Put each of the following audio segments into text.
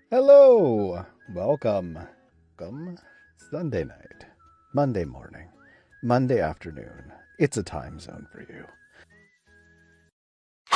Hello! Welcome. Welcome. Sunday night, Monday morning, Monday afternoon. It's a time zone for you.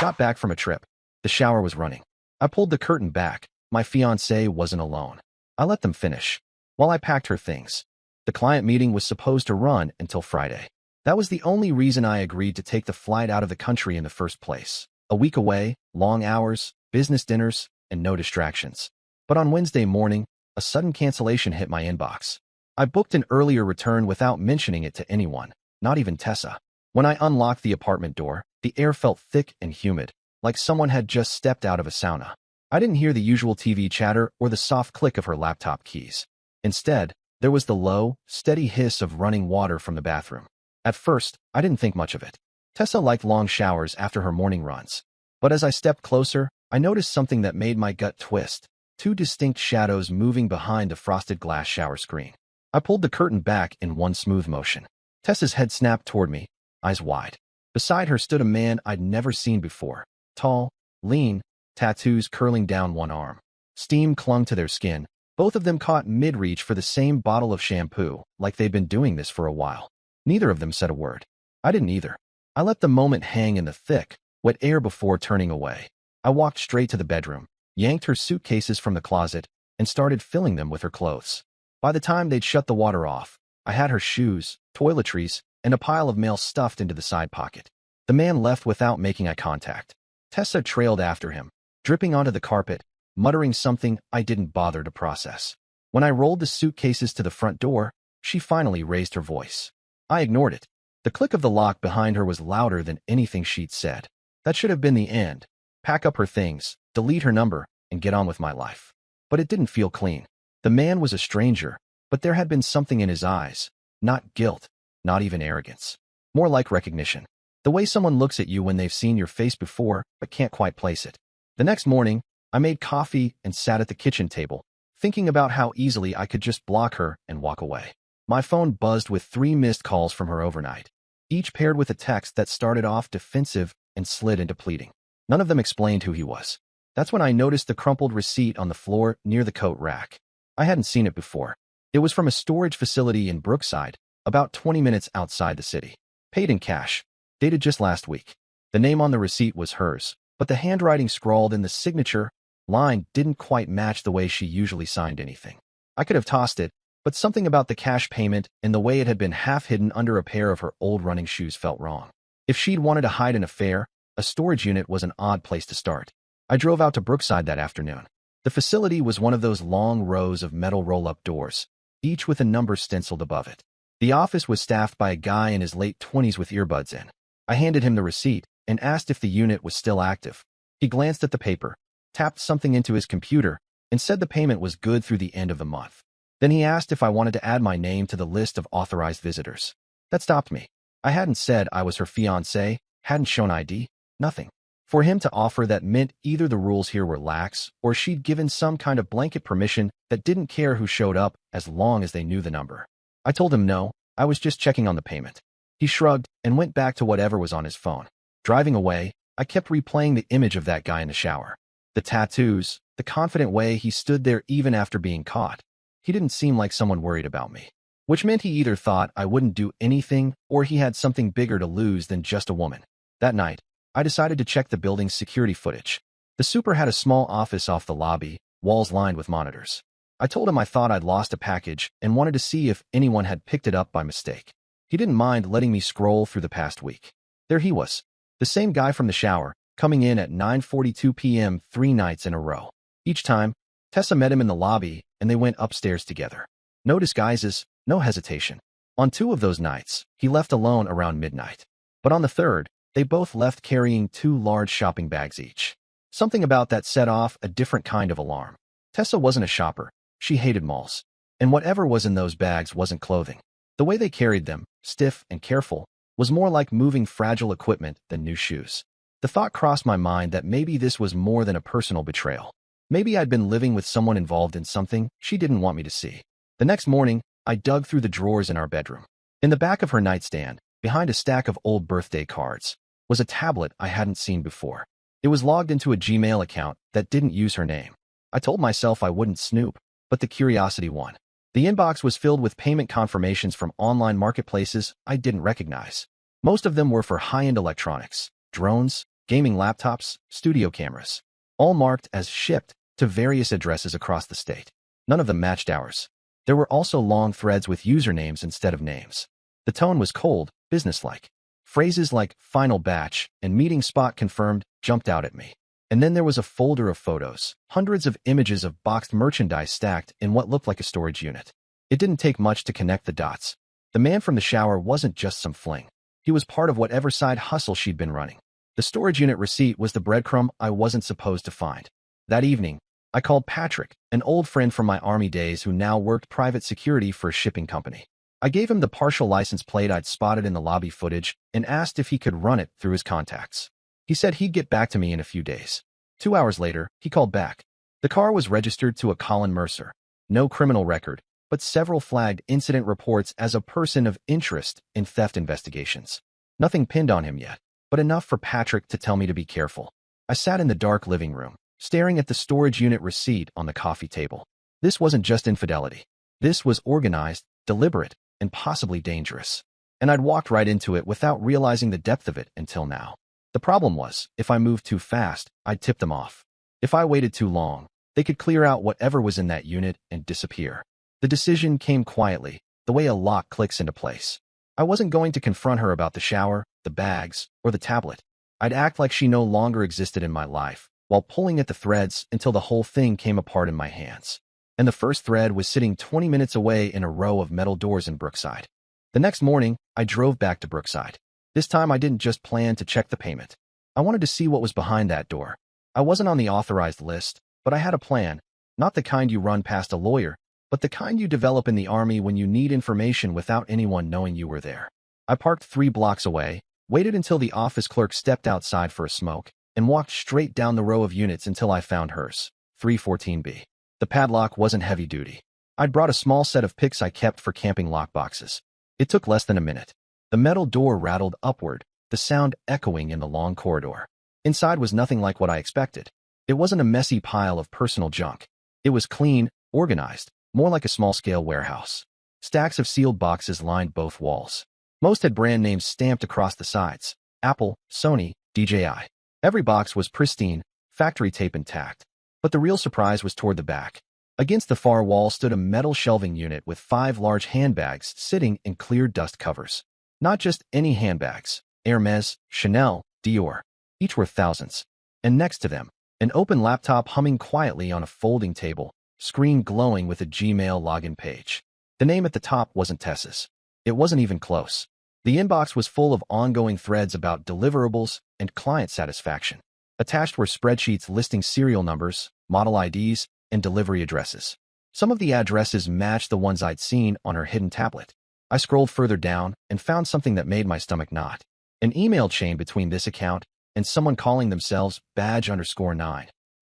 Got back from a trip. The shower was running. I pulled the curtain back. My fiancée wasn't alone. I let them finish. While I packed her things. The client meeting was supposed to run until Friday. That was the only reason I agreed to take the flight out of the country in the first place. A week away, long hours, business dinners, and no distractions. But on Wednesday morning, a sudden cancellation hit my inbox. I booked an earlier return without mentioning it to anyone, not even Tessa. When I unlocked the apartment door, the air felt thick and humid, like someone had just stepped out of a sauna. I didn't hear the usual TV chatter or the soft click of her laptop keys. Instead, there was the low, steady hiss of running water from the bathroom. At first, I didn't think much of it. Tessa liked long showers after her morning runs. But as I stepped closer, I noticed something that made my gut twist. Two distinct shadows moving behind the frosted glass shower screen. I pulled the curtain back in one smooth motion. Tessa's head snapped toward me, eyes wide. Beside her stood a man I'd never seen before. Tall, lean, tattoos curling down one arm. Steam clung to their skin. Both of them caught mid-reach for the same bottle of shampoo, like they'd been doing this for a while. Neither of them said a word. I didn't either. I let the moment hang in the thick, wet air before turning away. I walked straight to the bedroom, yanked her suitcases from the closet, and started filling them with her clothes. By the time they'd shut the water off, I had her shoes, toiletries, and a pile of mail stuffed into the side pocket. The man left without making eye contact. Tessa trailed after him, dripping onto the carpet, muttering something I didn't bother to process. When I rolled the suitcases to the front door, she finally raised her voice. I ignored it. The click of the lock behind her was louder than anything she'd said. That should have been the end. Pack up her things, delete her number, and get on with my life. But it didn't feel clean. The man was a stranger, but there had been something in his eyes. Not guilt, not even arrogance. More like recognition. The way someone looks at you when they've seen your face before, but can't quite place it. The next morning, I made coffee and sat at the kitchen table, thinking about how easily I could just block her and walk away. My phone buzzed with 3 missed calls from her overnight, each paired with a text that started off defensive and slid into pleading. None of them explained who he was. That's when I noticed the crumpled receipt on the floor near the coat rack. I hadn't seen it before. It was from a storage facility in Brookside, about 20 minutes outside the city. Paid in cash. Dated just last week. The name on the receipt was hers, but the handwriting scrawled in the signature line didn't quite match the way she usually signed anything. I could have tossed it, but something about the cash payment and the way it had been half hidden under a pair of her old running shoes felt wrong. If she'd wanted to hide an affair, a storage unit was an odd place to start. I drove out to Brookside that afternoon. The facility was one of those long rows of metal roll-up doors, each with a number stenciled above it. The office was staffed by a guy in his late 20s with earbuds in. I handed him the receipt and asked if the unit was still active. He glanced at the paper, tapped something into his computer, and said the payment was good through the end of the month. Then he asked if I wanted to add my name to the list of authorized visitors. That stopped me. I hadn't said I was her fiancé, hadn't shown ID, nothing. For him to offer that meant either the rules here were lax or she'd given some kind of blanket permission that didn't care who showed up as long as they knew the number. I told him no, I was just checking on the payment. He shrugged and went back to whatever was on his phone. Driving away, I kept replaying the image of that guy in the shower. The tattoos, the confident way he stood there even after being caught. He didn't seem like someone worried about me, which meant he either thought I wouldn't do anything or he had something bigger to lose than just a woman. That night, I decided to check the building's security footage. The super had a small office off the lobby, walls lined with monitors. I told him I thought I'd lost a package and wanted to see if anyone had picked it up by mistake. He didn't mind letting me scroll through the past week. There he was, the same guy from the shower, coming in at 9:42 p.m. 3 nights in a row. Each time, Tessa met him in the lobby and they went upstairs together. No disguises, no hesitation. On 2 of those nights, he left alone around midnight. But on the 3rd, they both left carrying 2 large shopping bags each. Something about that set off a different kind of alarm. Tessa wasn't a shopper. She hated malls. And whatever was in those bags wasn't clothing. The way they carried them, stiff and careful, was more like moving fragile equipment than new shoes. The thought crossed my mind that maybe this was more than a personal betrayal. Maybe I'd been living with someone involved in something she didn't want me to see. The next morning, I dug through the drawers in our bedroom. In the back of her nightstand, behind a stack of old birthday cards, was a tablet I hadn't seen before. It was logged into a Gmail account that didn't use her name. I told myself I wouldn't snoop, but the curiosity won. The inbox was filled with payment confirmations from online marketplaces I didn't recognize. Most of them were for high-end electronics, drones, gaming laptops, studio cameras, all marked as shipped to various addresses across the state. None of them matched ours. There were also long threads with usernames instead of names. The tone was cold, businesslike. Phrases like final batch and meeting spot confirmed jumped out at me. And then there was a folder of photos, hundreds of images of boxed merchandise stacked in what looked like a storage unit. It didn't take much to connect the dots. The man from the shower wasn't just some fling. He was part of whatever side hustle she'd been running. The storage unit receipt was the breadcrumb I wasn't supposed to find. That evening, I called Patrick, an old friend from my army days who now worked private security for a shipping company. I gave him the partial license plate I'd spotted in the lobby footage and asked if he could run it through his contacts. He said he'd get back to me in a few days. 2 hours later, he called back. The car was registered to a Colin Mercer. No criminal record, but several flagged incident reports as a person of interest in theft investigations. Nothing pinned on him yet, but enough for Patrick to tell me to be careful. I sat in the dark living room, staring at the storage unit receipt on the coffee table. This wasn't just infidelity. This was organized, deliberate, and possibly dangerous. And I'd walked right into it without realizing the depth of it until now. The problem was, if I moved too fast, I'd tip them off. If I waited too long, they could clear out whatever was in that unit and disappear. The decision came quietly, the way a lock clicks into place. I wasn't going to confront her about the shower, the bags, or the tablet. I'd act like she no longer existed in my life, while pulling at the threads until the whole thing came apart in my hands. And the first thread was sitting 20 minutes away in a row of metal doors in Brookside. The next morning, I drove back to Brookside. This time I didn't just plan to check the payment. I wanted to see what was behind that door. I wasn't on the authorized list, but I had a plan, not the kind you run past a lawyer, but the kind you develop in the army when you need information without anyone knowing you were there. I parked 3 blocks away, waited until the office clerk stepped outside for a smoke, and walked straight down the row of units until I found hers, 314B. The padlock wasn't heavy duty. I'd brought a small set of picks I kept for camping lockboxes. It took less than a minute. The metal door rattled upward, the sound echoing in the long corridor. Inside was nothing like what I expected. It wasn't a messy pile of personal junk. It was clean, organized, more like a small-scale warehouse. Stacks of sealed boxes lined both walls. Most had brand names stamped across the sides: Apple, Sony, DJI. Every box was pristine, factory tape intact. But the real surprise was toward the back. Against the far wall stood a metal shelving unit with 5 large handbags sitting in clear dust covers. Not just any handbags: Hermes, Chanel, Dior. Each worth thousands. And next to them, an open laptop humming quietly on a folding table, screen glowing with a Gmail login page. The name at the top wasn't Tessa's. It wasn't even close. The inbox was full of ongoing threads about deliverables and client satisfaction. Attached were spreadsheets listing serial numbers, model IDs, and delivery addresses. Some of the addresses matched the ones I'd seen on her hidden tablet. I scrolled further down and found something that made my stomach knot. An email chain between this account and someone calling themselves badge_9.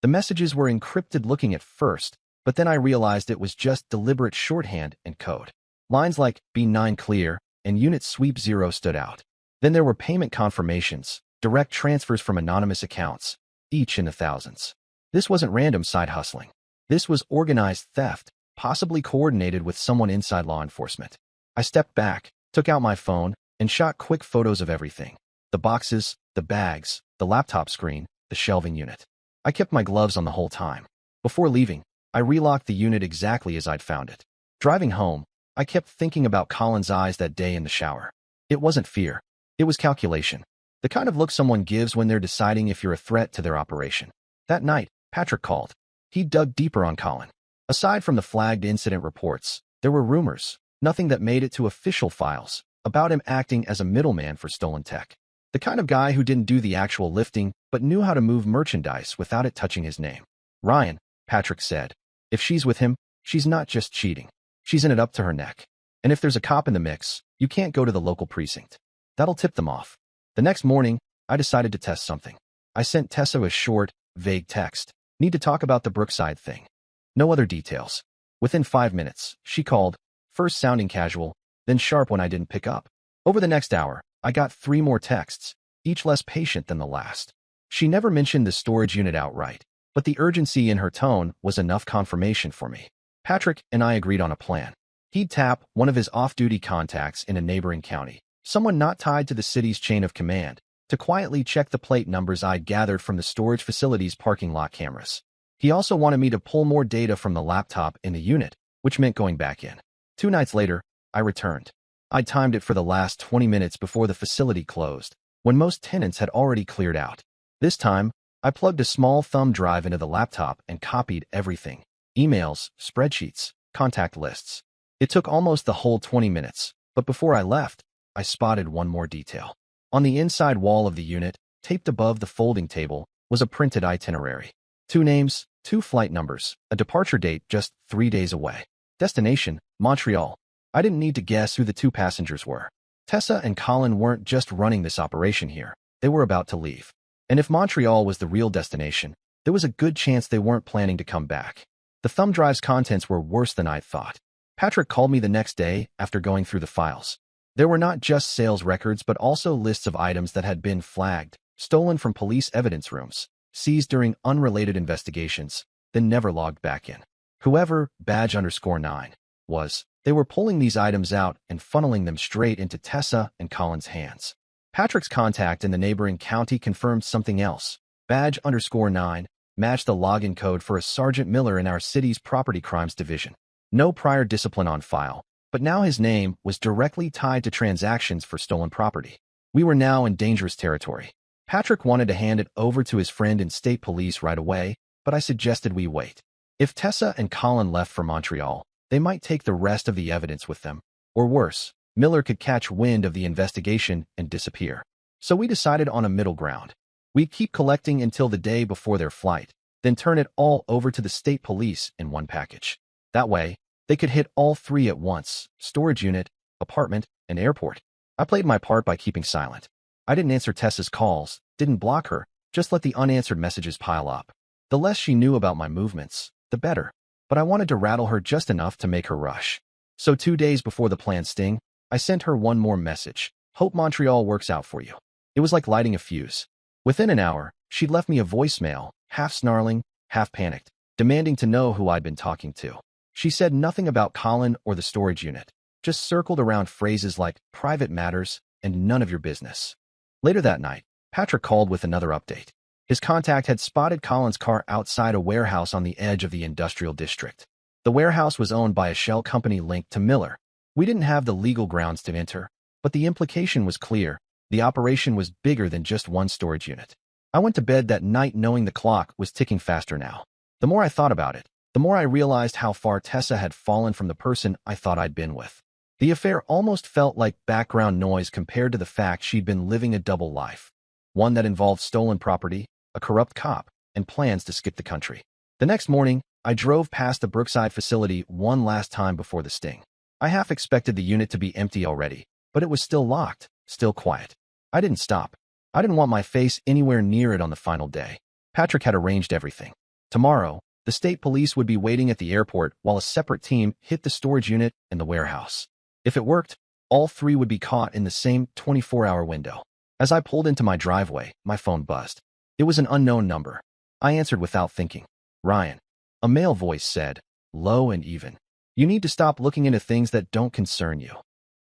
The messages were encrypted looking at first, but then I realized it was just deliberate shorthand and code. Lines like B9 clear and unit sweep 0 stood out. Then there were payment confirmations, direct transfers from anonymous accounts, each in the thousands. This wasn't random side hustling. This was organized theft, possibly coordinated with someone inside law enforcement. I stepped back, took out my phone, and shot quick photos of everything: the boxes, the bags, the laptop screen, the shelving unit. I kept my gloves on the whole time. Before leaving, I relocked the unit exactly as I'd found it. Driving home, I kept thinking about Colin's eyes that day in the shower. It wasn't fear. It was calculation. The kind of look someone gives when they're deciding if you're a threat to their operation. That night, Patrick called. He dug deeper on Colin. Aside from the flagged incident reports, there were rumors, nothing that made it to official files, about him acting as a middleman for stolen tech. The kind of guy who didn't do the actual lifting, but knew how to move merchandise without it touching his name. Ryan, Patrick said, if she's with him, she's not just cheating. She's in it up to her neck. And if there's a cop in the mix, you can't go to the local precinct. That'll tip them off. The next morning, I decided to test something. I sent Tessa a short, vague text. Need to talk about the Brookside thing. No other details. Within 5 minutes, she called, first sounding casual, then sharp when I didn't pick up. Over the next hour, I got 3 more texts, each less patient than the last. She never mentioned the storage unit outright. but the urgency in her tone was enough confirmation for me. Patrick and I agreed on a plan. He'd tap one of his off-duty contacts in a neighboring county, someone not tied to the city's chain of command, to quietly check the plate numbers I'd gathered from the storage facility's parking lot cameras. He also wanted me to pull more data from the laptop in the unit, which meant going back in. 2 nights later, I returned. I'd timed it for the last 20 minutes before the facility closed, when most tenants had already cleared out. This time, I plugged a small thumb drive into the laptop and copied everything: emails, spreadsheets, contact lists. It took almost the whole 20 minutes, but before I left, I spotted one more detail. On the inside wall of the unit, taped above the folding table, was a printed itinerary. 2 names, 2 flight numbers, a departure date just 3 days away. Destination, Montreal. I didn't need to guess who the 2 passengers were. Tessa and Colin weren't just running this operation here. They were about to leave. And if Montreal was the real destination, there was a good chance they weren't planning to come back. The thumb drive's contents were worse than I'd thought. Patrick called me the next day after going through the files. There were not just sales records but also lists of items that had been flagged, stolen from police evidence rooms, seized during unrelated investigations, then never logged back in. Whoever badge_9 was, they were pulling these items out and funneling them straight into Tessa and Colin's hands. Patrick's contact in the neighboring county confirmed something else. Badge_9 matched the login code for a Sergeant Miller in our city's property crimes division. No prior discipline on file, but now his name was directly tied to transactions for stolen property. We were now in dangerous territory. Patrick wanted to hand it over to his friend in state police right away, but I suggested we wait. If Tessa and Colin left for Montreal, they might take the rest of the evidence with them. Or worse, Miller could catch wind of the investigation and disappear. So we decided on a middle ground. We'd keep collecting until the day before their flight, then turn it all over to the state police in one package. That way, they could hit all 3 at once: storage unit, apartment, and airport. I played my part by keeping silent. I didn't answer Tessa's calls, didn't block her, just let the unanswered messages pile up. The less she knew about my movements, the better. But I wanted to rattle her just enough to make her rush. So 2 days before the planned sting, I sent her one more message: "Hope Montreal works out for you." It was like lighting a fuse. Within an hour, she'd left me a voicemail, half snarling, half panicked, demanding to know who I'd been talking to. She said nothing about Colin or the storage unit, just circled around phrases like "private matters" and "none of your business." Later that night, Patrick called with another update. His contact had spotted Colin's car outside a warehouse on the edge of the industrial district. The warehouse was owned by a shell company linked to Miller. We didn't have the legal grounds to enter, but the implication was clear. The operation was bigger than just one storage unit. I went to bed that night knowing the clock was ticking faster now. The more I thought about it, the more I realized how far Tessa had fallen from the person I thought I'd been with. The affair almost felt like background noise compared to the fact she'd been living a double life. One that involved stolen property, a corrupt cop, and plans to skip the country. The next morning, I drove past the Brookside facility one last time before the sting. I half expected the unit to be empty already, but it was still locked, still quiet. I didn't stop. I didn't want my face anywhere near it on the final day. Patrick had arranged everything. Tomorrow, the state police would be waiting at the airport while a separate team hit the storage unit and the warehouse. If it worked, all 3 would be caught in the same 24-hour window. As I pulled into my driveway, my phone buzzed. It was an unknown number. I answered without thinking. "Ryan." A male voice said, low and even. "You need to stop looking into things that don't concern you."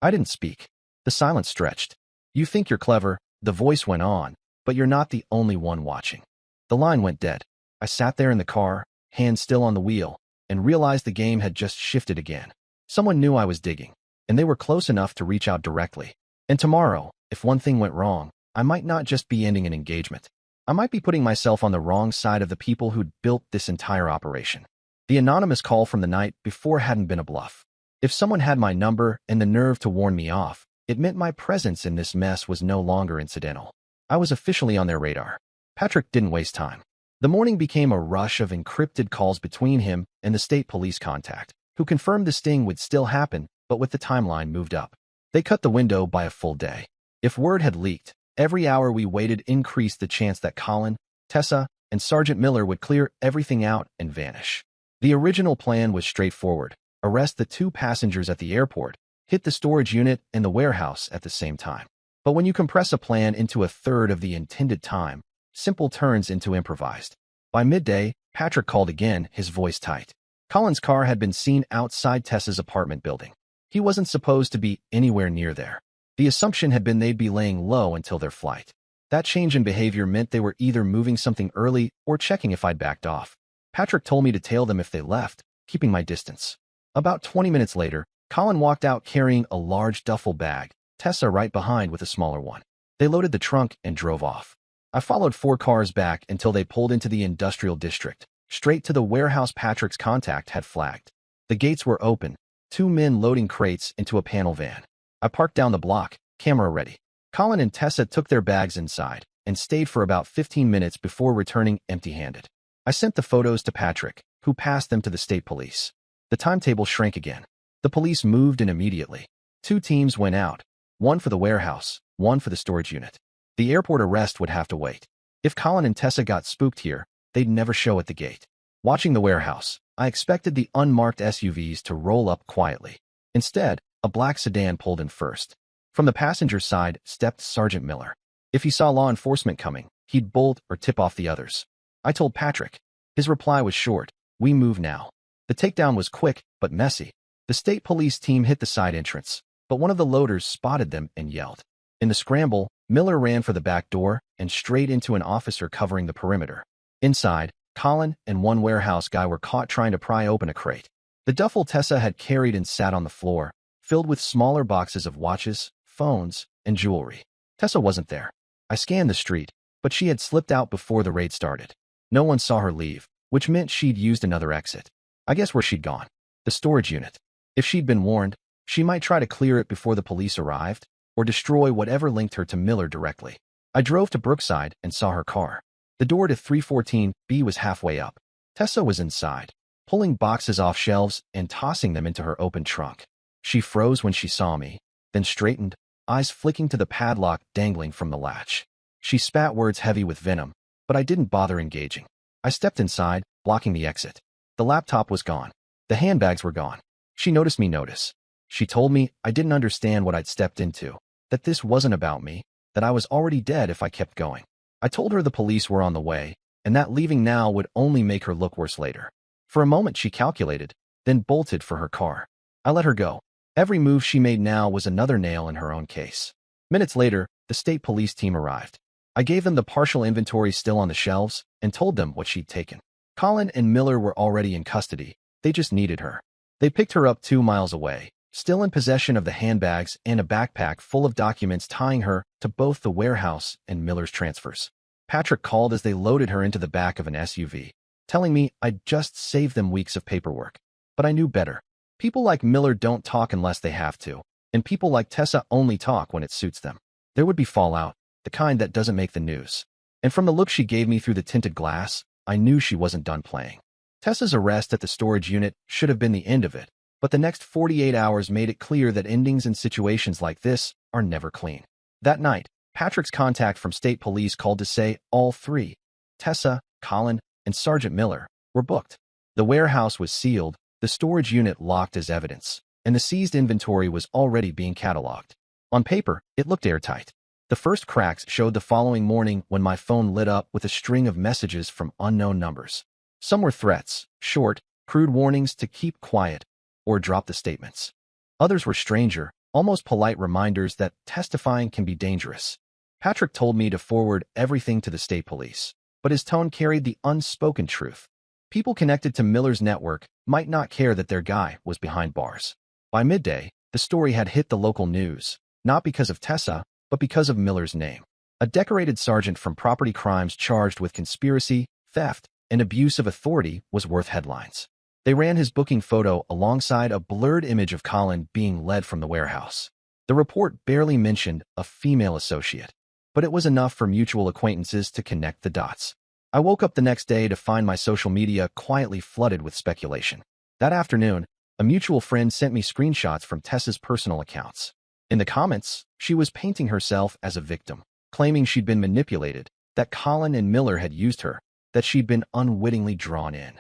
I didn't speak. The silence stretched. "You think you're clever," the voice went on, "but you're not the only one watching." The line went dead. I sat there in the car, hands still on the wheel, and realized the game had just shifted again. Someone knew I was digging, and they were close enough to reach out directly. And tomorrow, if one thing went wrong, I might not just be ending an engagement. I might be putting myself on the wrong side of the people who'd built this entire operation. The anonymous call from the night before hadn't been a bluff. If someone had my number and the nerve to warn me off, it meant my presence in this mess was no longer incidental. I was officially on their radar. Patrick didn't waste time. The morning became a rush of encrypted calls between him and the state police contact, who confirmed the sting would still happen, but with the timeline moved up. They cut the window by a full day. If word had leaked, every hour we waited increased the chance that Colin, Tessa, and Sergeant Miller would clear everything out and vanish. The original plan was straightforward: arrest the 2 passengers at the airport, hit the storage unit and the warehouse at the same time. But when you compress a plan into a third of the intended time, simple turns into improvised. By midday, Patrick called again, his voice tight. Colin's car had been seen outside Tessa's apartment building. He wasn't supposed to be anywhere near there. The assumption had been they'd be laying low until their flight. That change in behavior meant they were either moving something early or checking if I'd backed off. Patrick told me to tail them if they left, keeping my distance. About 20 minutes later, Colin walked out carrying a large duffel bag, Tessa right behind with a smaller one. They loaded the trunk and drove off. I followed 4 cars back until they pulled into the industrial district, straight to the warehouse Patrick's contact had flagged. The gates were open, 2 men loading crates into a panel van. I parked down the block, camera ready. Colin and Tessa took their bags inside and stayed for about 15 minutes before returning empty-handed. I sent the photos to Patrick, who passed them to the state police. The timetable shrank again. The police moved in immediately. 2 teams went out, one for the warehouse, one for the storage unit. The airport arrest would have to wait. If Colin and Tessa got spooked here, they'd never show at the gate. Watching the warehouse, I expected the unmarked SUVs to roll up quietly. Instead, a black sedan pulled in first. From the passenger side stepped Sergeant Miller. If he saw law enforcement coming, he'd bolt or tip off the others. I told Patrick. His reply was short, "We move now." The takedown was quick, but messy. The state police team hit the side entrance, but one of the loaders spotted them and yelled. In the scramble, Miller ran for the back door and straight into an officer covering the perimeter. Inside, Colin and one warehouse guy were caught trying to pry open a crate. The duffel Tessa had carried and sat on the floor, filled with smaller boxes of watches, phones, and jewelry. Tessa wasn't there. I scanned the street, but she had slipped out before the raid started. No one saw her leave, which meant she'd used another exit. I guess where she'd gone. The storage unit. If she'd been warned, she might try to clear it before the police arrived, or destroy whatever linked her to Miller directly. I drove to Brookside and saw her car. The door to 314B was halfway up. Tessa was inside, pulling boxes off shelves and tossing them into her open trunk. She froze when she saw me, then straightened, eyes flicking to the padlock dangling from the latch. She spat words heavy with venom, but I didn't bother engaging. I stepped inside, blocking the exit. The laptop was gone. The handbags were gone. She noticed me notice. She told me I didn't understand what I'd stepped into, that this wasn't about me, that I was already dead if I kept going. I told her the police were on the way, and that leaving now would only make her look worse later. For a moment she calculated, then bolted for her car. I let her go. Every move she made now was another nail in her own case. Minutes later, the state police team arrived. I gave them the partial inventory still on the shelves and told them what she'd taken. Colin and Miller were already in custody. They just needed her. They picked her up 2 miles away, still in possession of the handbags and a backpack full of documents tying her to both the warehouse and Miller's transfers. Patrick called as they loaded her into the back of an SUV, telling me I'd just saved them weeks of paperwork. But I knew better. People like Miller don't talk unless they have to, and people like Tessa only talk when it suits them. There would be fallout, the kind that doesn't make the news. And from the look she gave me through the tinted glass, I knew she wasn't done playing. Tessa's arrest at the storage unit should have been the end of it, but the next 48 hours made it clear that endings in situations like this are never clean. That night, Patrick's contact from state police called to say all 3, Tessa, Colin, and Sergeant Miller, were booked. The warehouse was sealed, the storage unit locked as evidence, and the seized inventory was already being cataloged. On paper, it looked airtight. The first cracks showed the following morning when my phone lit up with a string of messages from unknown numbers. Some were threats, short, crude warnings to keep quiet or drop the statements. Others were stranger, almost polite reminders that testifying can be dangerous. Patrick told me to forward everything to the state police, but his tone carried the unspoken truth. People connected to Miller's network might not care that their guy was behind bars. By midday, the story had hit the local news, not because of Tessa, but because of Miller's name. A decorated sergeant from property crimes charged with conspiracy, theft, and abuse of authority was worth headlines. They ran his booking photo alongside a blurred image of Colin being led from the warehouse. The report barely mentioned a female associate, but it was enough for mutual acquaintances to connect the dots. I woke up the next day to find my social media quietly flooded with speculation. That afternoon, a mutual friend sent me screenshots from Tessa's personal accounts. In the comments, she was painting herself as a victim, claiming she'd been manipulated, that Colin and Miller had used her, that she'd been unwittingly drawn in.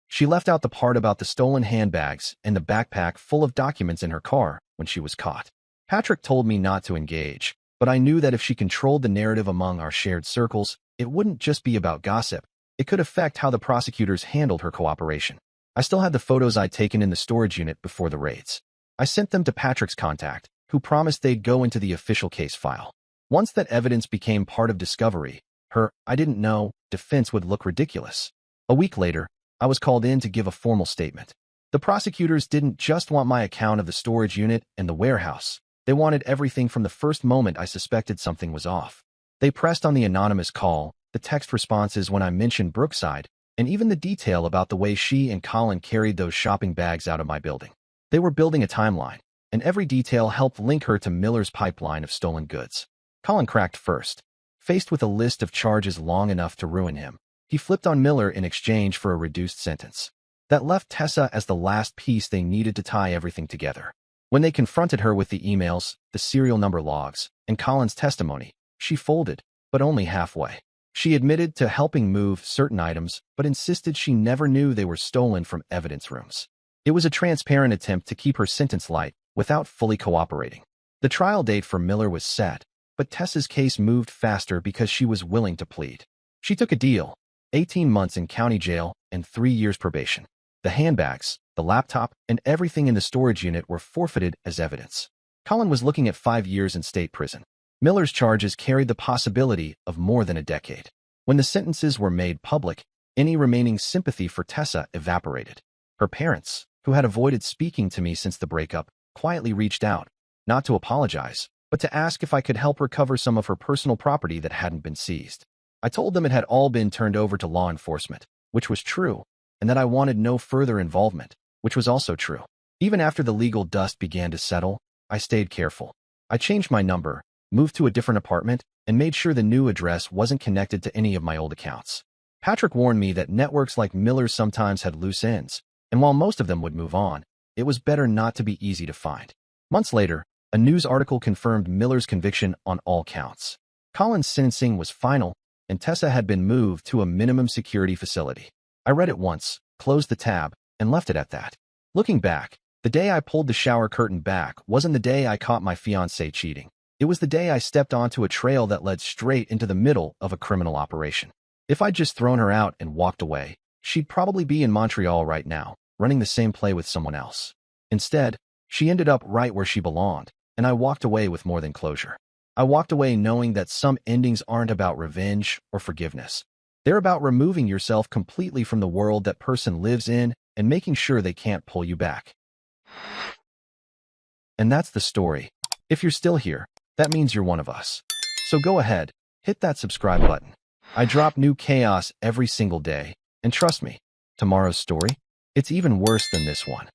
She left out the part about the stolen handbags and the backpack full of documents in her car when she was caught. Patrick told me not to engage, but I knew that if she controlled the narrative among our shared circles, it wouldn't just be about gossip, It could affect how the prosecutors handled her cooperation. I still had the photos I'd taken in the storage unit before the raids. I sent them to Patrick's contact, who promised they'd go into the official case file. Once that evidence became part of discovery, her "I didn't know" defense would look ridiculous. A week later, I was called in to give a formal statement. The prosecutors didn't just want my account of the storage unit and the warehouse. They wanted everything from the first moment I suspected something was off. They pressed on the anonymous call, the text responses when I mentioned Brookside, and even the detail about the way she and Colin carried those shopping bags out of my building. They were building a timeline, and every detail helped link her to Miller's pipeline of stolen goods. Colin cracked first. Faced with a list of charges long enough to ruin him, he flipped on Miller in exchange for a reduced sentence. That left Tessa as the last piece they needed to tie everything together. When they confronted her with the emails, the serial number logs, and Colin's testimony, she folded, but only halfway. She admitted to helping move certain items, but insisted she never knew they were stolen from evidence rooms. It was a transparent attempt to keep her sentence light without fully cooperating. The trial date for Miller was set, but Tessa's case moved faster because she was willing to plead. She took a deal: 18 months in county jail and 3 years probation. The handbags, the laptop, and everything in the storage unit were forfeited as evidence. Colin was looking at 5 years in state prison. Miller's charges carried the possibility of more than a decade. When the sentences were made public, any remaining sympathy for Tessa evaporated. Her parents, who had avoided speaking to me since the breakup, quietly reached out, not to apologize, but to ask if I could help recover some of her personal property that hadn't been seized. I told them it had all been turned over to law enforcement, which was true, and that I wanted no further involvement, which was also true. Even after the legal dust began to settle, I stayed careful. I changed my number, moved to a different apartment, and made sure the new address wasn't connected to any of my old accounts. Patrick warned me that networks like Miller's sometimes had loose ends, and while most of them would move on, it was better not to be easy to find. Months later, a news article confirmed Miller's conviction on all counts. Colin's sentencing was final, and Tessa had been moved to a minimum security facility. I read it once, closed the tab, and left it at that. Looking back, the day I pulled the shower curtain back wasn't the day I caught my fiancée cheating. It was the day I stepped onto a trail that led straight into the middle of a criminal operation. If I'd just thrown her out and walked away, she'd probably be in Montreal right now, running the same play with someone else. Instead, she ended up right where she belonged, and I walked away with more than closure. I walked away knowing that some endings aren't about revenge or forgiveness. They're about removing yourself completely from the world that person lives in and making sure they can't pull you back. And that's the story. If you're still here, that means you're one of us. So go ahead, hit that subscribe button. I drop new chaos every single day, and trust me, tomorrow's story, it's even worse than this one.